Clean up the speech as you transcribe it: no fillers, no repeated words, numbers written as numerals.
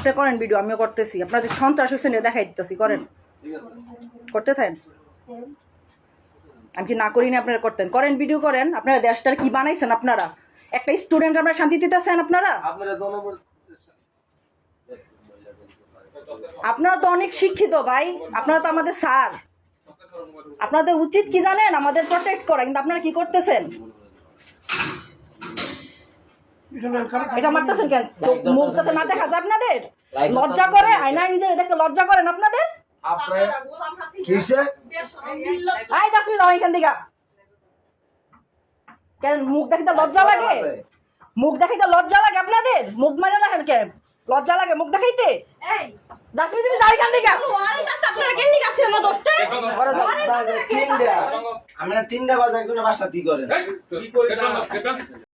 আপনি করেন ভিডিও, আমিও করতেছি। আপনার যে সন্ত্রাস হয়েছে নিয়ে দেখাই দিতেছি, করেন, করতে থাকেন। আমি কি না করি না? আপনারা করতেন, করেন, ভিডিও করেন। আপনারা দেশটার কি বানাইছেন? আপনারা একটা স্টুডেন্ট আপনারা শান্তি দিতেছেন? আপনারা তো অনেক শিক্ষিত ভাই, আপনারা তো আমাদের স্যার। আপনাদের উচিত কি জানেন? আমাদের প্রোটেক্ট করা। কিন্তু আপনারা কি করতেছেন? এটা মারতেছেন কেন? মুখ যাতে না দেখা যায় আপনাদের? লজ্জা করে? আয়নায় নিজের দেখতে লজ্জা করেন আপনাদের? কেন মুখ দেখিতে লজ্জা লাগে? মুখ দেখাইতে লজ্জা লাগে আপনাদের? মুখ মানে না কেন? লজ্জা লাগে মুখ দেখাইতে? আমরা 3টা বাজে একজনের বাসা কি করেন?